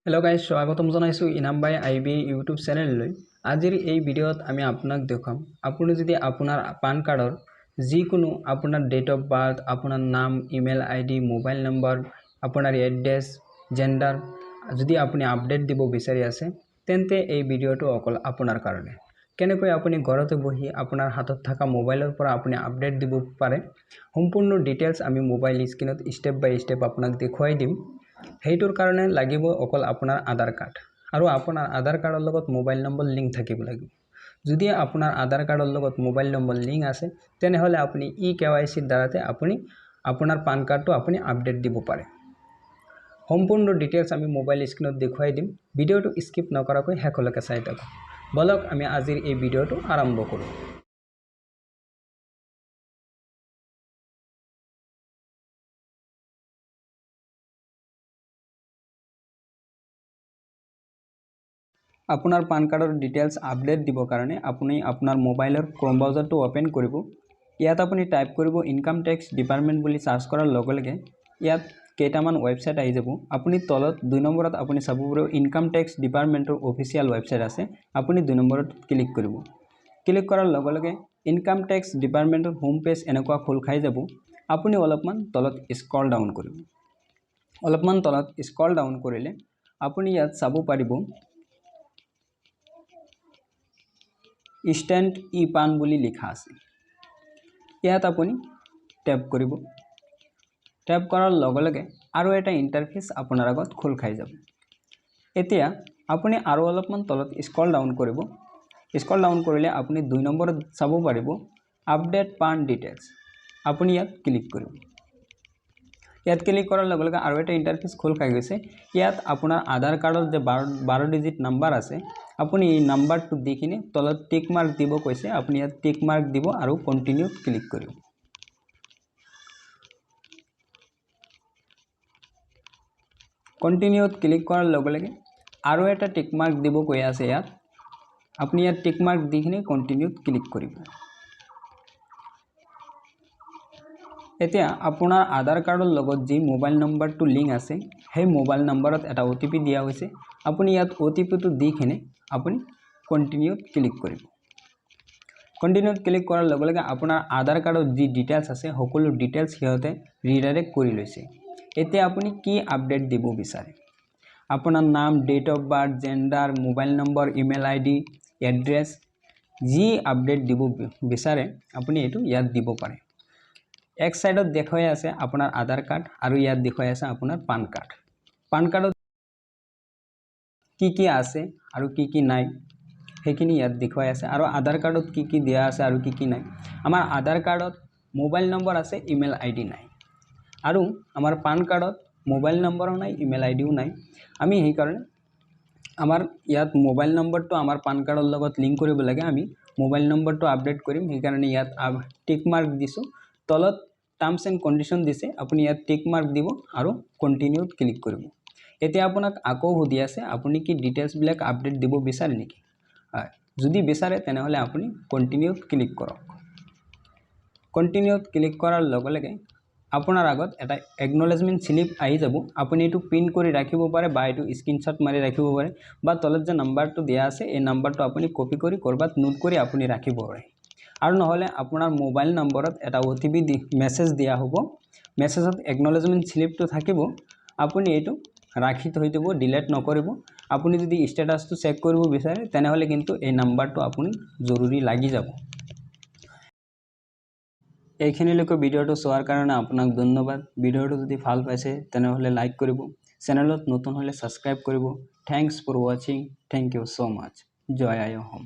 Hello guys स्वागतम জানাইছো ইনাম বাই IB YouTube চ্যানেললৈ। আজিৰ এই ভিডিঅ'ত আমি আপোনাক দেখাম আপুনি যদি আপোনাৰ পান কাৰ্ডৰ যিকোনো আপোনাৰ ডেট অফ বাৰ্থ, আপোনাৰ নাম, ইমেইল আইডি, মোবাইল নম্বৰ, আপোনাৰ এড্ৰেছ, জেন্ডাৰ যদি আপুনি আপডেট দিব বিচাৰি আছে তেন্তে এই ভিডিঅ'টো অকল আপোনাৰ কাৰণে। কেনেকৈ আপুনি ঘৰতে বহি আপোনাৰ হাতত থকা মোবাইলৰ পৰা আপুনি আপডেট দিব পাৰে সম্পূৰ্ণ ডিটেইলছ আমি মোবাইল স্ক্ৰিনত স্টেপ বাই স্টেপ আপোনাক দেখুৱাই দিম। হেইটোৰ কাৰণে লাগিব অকল আপোনাৰ আধাৰ কাৰ্ড আৰু আপোনাৰ আধাৰ কাৰ্ডৰ লগত মোবাইল নম্বৰ লিংক থাকিব লাগিব। যদি আপোনাৰ আধাৰ কাৰ্ডৰ লগত মোবাইল নম্বৰ লিংক আছে তেনেহলে আপুনি ইকেৱাইসি দ্বাৰাতে আপুনি আপোনাৰ পান কাৰ্ডটো আপুনি আপডেট দিব পাৰে। সম্পূৰ্ণ ডিটেইলছ আমি মোবাইল স্ক্ৰিনত দেখুৱাই দিম। ভিডিঅ'টো স্কিপ নকৰাকৈ শেষলৈকে চাই থাকক। বলক আমি আজিৰ এই ভিডিঅ'টো আৰম্ভ কৰোঁ। আপোনাৰ পান কাৰ্ডৰ ডিটেইলছ আপডেট দিবৰ কাৰণে আপুনি আপোনাৰ মোবাইলৰ ক্ৰোম ব্ৰাউজাৰটো ওপেন কৰিব। ইয়াত আপুনি টাইপ কৰিব ইনকাম টেক্স ডিপাৰ্টমেণ্ট বুলি সাৰ্চ কৰাৰ লগে লগে ইয়াত কেইটামান ওয়েবসাইট আহি যাব। আপুনি তলত 2 নম্বৰত আপুনি চাব পাৰিব ইনকাম টেক্স ডিপাৰ্টমেণ্টৰ অফিচিয়েল ওয়েবসাইট আছে। আপুনি 2 নম্বৰত ক্লিক কৰিব। ক্লিক কৰাৰ লগে লগে ইনকাম টেক্স ডিপাৰ্টমেণ্টৰ হোম পেজ এনেকুৱা খোল খাই যাব। আপুনি অলপমান তলত স্ক্ৰল ডাউন কৰিব। অলপমান তলত স্ক্ৰল ডাউন কৰিলে আপুনি ইয়াত চাব পাৰিব ইনষ্টেন্ট ই-পান বুলি লিখা আছে। ইয়াত আপুনি ট্যাপ কৰিব। ট্যাপ কৰাৰ লগে লগে আৰু এটা ইন্টাৰফেস আপোনাৰ আগত খোল খাই যাব। এতিয়া আপুনি আৰু অলপমান তলত স্ক্ৰল ডাউন কৰিব। স্ক্ৰল ডাউন কৰিলে আপুনি 2 নম্বৰত চাব পাৰিব আপডেট পান ডিটেইলছ। আপুনি ইয়াত ক্লিক কৰিব। ইয়াত ক্লিক কৰাৰ লগে লগে আৰু এটা ইন্টাৰফেস খোল খাই গৈছে। ইয়াত আপোনাৰ আধাৰ কাৰ্ডৰ যে 12 ডিজিট নাম্বাৰ আছে আপুনি এই নাম্বাৰটো দি কিনে তলত টিক মাৰ্ক দিব কৈছে। আপুনি ইয়াত টিক মাৰ্ক দিব আৰু কন্টিনিউ ক্লিক কৰিব। কন্টিনিউত ক্লিক কৰাৰ লগে লগে আৰু এটা টিক মাৰ্ক দিব কৈ আছে। ইয়াত আপুনি ইয়াত টিক মাৰ্ক দি কিনে কন্টিনিউত ক্লিক কৰিব। এতিয়া আপোনাৰ আধাৰ কাৰ্ডৰ লগত যি মোবাইল নম্বৰটো লিংক আছে সেই মোবাইল নম্বৰত এটা ওটিপি দিয়া হৈছে। আপুনি ইয়াত ওটিপিটো দি কিনে আপুনি কন্টিনিউত ক্লিক কৰিব। কন্টিনিউত ক্লিক কৰাৰ লগে লগে আপোনাৰ আধাৰ কাৰ্ডৰ যি ডিটেইলছ আছে সকলো ডিটেইলছ হিয়তে ৰিডাইৰেক্ট কৰি লৈছে। এতিয়া আপুনি কি আপডেট দিব বিচাৰে আপোনাৰ নাম, date of birth, gender, mobile number, email ID, address যি আপডেট দিব বিচাৰে আপুনি এটো ইয়াত দিব পাৰে। এক সাইডত দেখাই আছে আপোনাৰ আধাৰ কাৰ্ড আৰু ইয়াত দেখাই আছে আপোনাৰ পান কাৰ্ড। পান কাৰ্ডত কি কি আছে আৰু কি কি নাই হেখিনি ইয়াত দেখাই আছে আৰু আধাৰ কাৰ্ডত কি কি দিয়া আছে আৰু কি কি নাই। আমাৰ আধাৰ কাৰ্ডত মোবাইল নম্বৰ আছে, ইমেইল আইডি নাই আৰু আমাৰ পান কাৰ্ডত মোবাইল নম্বৰো নাই, ইমেইল আইডিও নাই। আমি এই কাৰণে আমাৰ ইয়াত মোবাইল নম্বৰটো আমাৰ পান কাৰ্ডৰ লগত লিংক কৰিব লাগে। আমি মোবাইল নম্বৰটো আপডেট কৰিম সেই কাৰণে ইয়াত টিক মাৰ্ক দিছো। তলত টাৰ্মস এন্ড কন্ডিশন দিছে আপুনি ইয়াত টিক মাৰ্ক দিব আৰু কন্টিনিউত ক্লিক কৰিব। এতিয়া আপোনাক আকৌ সুধি আছে আপুনি কি ডিটেইলছ বিলাক আপডেট দিব বিচাৰে নেকি। যদি বিচাৰে তেনেহলে আপুনি কন্টিনিউত ক্লিক কৰক। কন্টিনিউত ক্লিক কৰাৰ লগে লগে আপোনাৰ আগত এটা একনলেজমেন্ট স্লিপ আহি যাব। আপুনি এটো প্ৰিন্ট কৰি ৰাখিব পাৰে বা এটো স্ক্ৰিনশ্বট মাৰি ৰাখিব পাৰে বা তলত যে নাম্বাৰটো দিয়া আছে এই নাম্বাৰটো আপুনি কপি কৰি কৰবাত নোট কৰি আপুনি ৰাখিব পাৰে। আৰু নহলে আপোনাৰ মোবাইল নম্বৰত এটা ওটিপি মেসেজ দিয়া হ'ব। মেসেজত একনলেজমেন্ট স্লিপটো থাকিব। আপুনি এটো ৰাখি থৈ দিব, ডিলিট নকৰিব। আপুনি যদি স্ট্যাটাসটো চেক কৰিব বিচাৰে তেনেহলে কিন্তু এই নাম্বাৰটো আপুনি জৰুৰী লাগি যাব। এইখিনিলৈকে ভিডিঅ'টো চোৱাৰ কাৰণে আপোনাক ধন্যবাদ। ভিডিঅ'টো যদি ভাল পাইছে তেনেহলে লাইক কৰিব। চেনেলত নতুন হলে সাবস্ক্ৰাইব কৰিব। Thanks for watching. Thank you so much. জয় আই হোম।